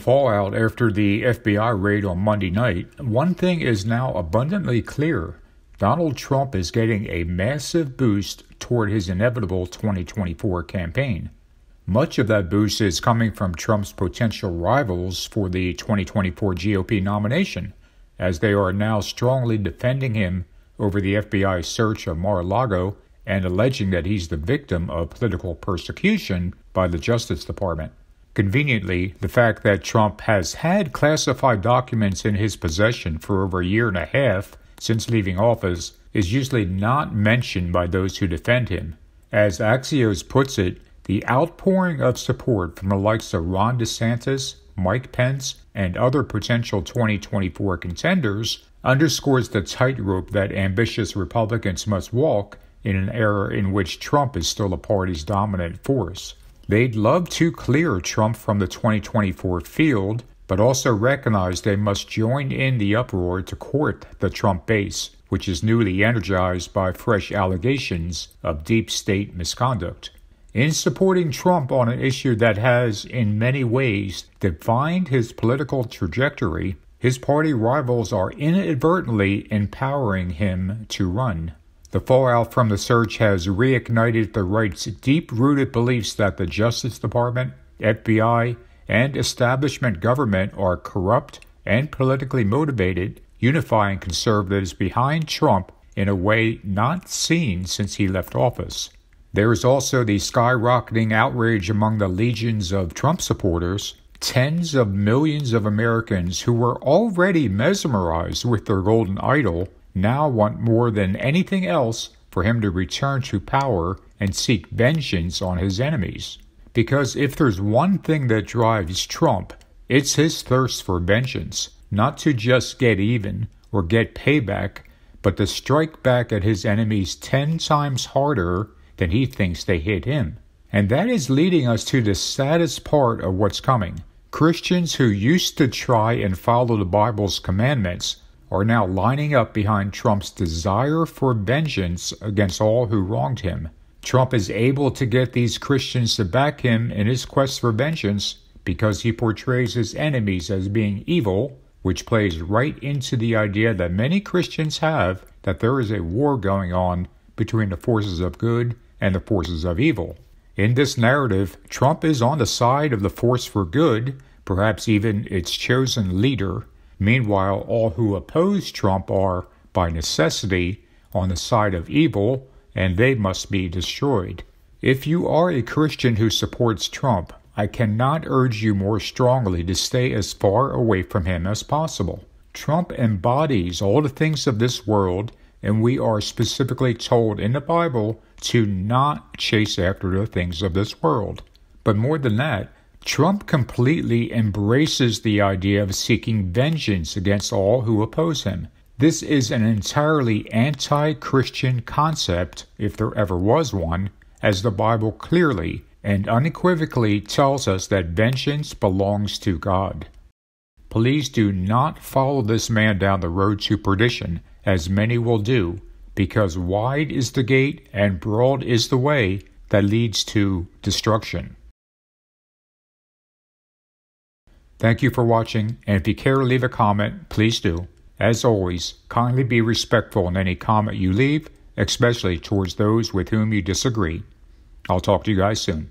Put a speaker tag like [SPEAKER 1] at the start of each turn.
[SPEAKER 1] fallout after the FBI raid on Monday night, one thing is now abundantly clear. Donald Trump is getting a massive boost toward his inevitable 2024 campaign. Much of that boost is coming from Trump's potential rivals for the 2024 GOP nomination, as they are now strongly defending him over the FBI's search of Mar-a-Lago and alleging that he's the victim of political persecution by the Justice Department. Conveniently, the fact that Trump has had classified documents in his possession for over a year and a half since leaving office is usually not mentioned by those who defend him. As Axios puts it, the outpouring of support from the likes of Ron DeSantis, Mike Pence, and other potential 2024 contenders underscores the tightrope that ambitious Republicans must walk in an era in which Trump is still the party's dominant force. They'd love to clear Trump from the 2024 field, but also recognize they must join in the uproar to court the Trump base, which is newly energized by fresh allegations of deep state misconduct. In supporting Trump on an issue that has, in many ways, defined his political trajectory, his party rivals are inadvertently empowering him to run. The fallout from the search has reignited the right's deep-rooted beliefs that the Justice Department, FBI, and establishment government are corrupt and politically motivated, unifying conservatives behind Trump in a way not seen since he left office. There is also the skyrocketing outrage among the legions of Trump supporters. Tens of millions of Americans who were already mesmerized with their golden idol now want more than anything else for him to return to power and seek vengeance on his enemies. Because if there's one thing that drives Trump, it's his thirst for vengeance, not to just get even or get payback, but to strike back at his enemies 10 times harder than he thinks they hit him. And that is leading us to the saddest part of what's coming. Christians who used to try and follow the Bible's commandments are now lining up behind Trump's desire for vengeance against all who wronged him. Trump is able to get these Christians to back him in his quest for vengeance because he portrays his enemies as being evil, which plays right into the idea that many Christians have that there is a war going on between the forces of good and the forces of evil. In this narrative, Trump is on the side of the force for good, perhaps even its chosen leader. Meanwhile, all who oppose Trump are, by necessity, on the side of evil, and they must be destroyed. If you are a Christian who supports Trump, I cannot urge you more strongly to stay as far away from him as possible. Trump embodies all the things of this world, and we are specifically told in the Bible to not chase after the things of this world. But more than that, Trump completely embraces the idea of seeking vengeance against all who oppose him. This is an entirely anti-Christian concept, if there ever was one, as the Bible clearly and unequivocally tells us that vengeance belongs to God. Please do not follow this man down the road to perdition, as many will do, because wide is the gate and broad is the way that leads to destruction. Thank you for watching, and if you care to leave a comment, please do. As always, kindly be respectful in any comment you leave, especially towards those with whom you disagree. I'll talk to you guys soon.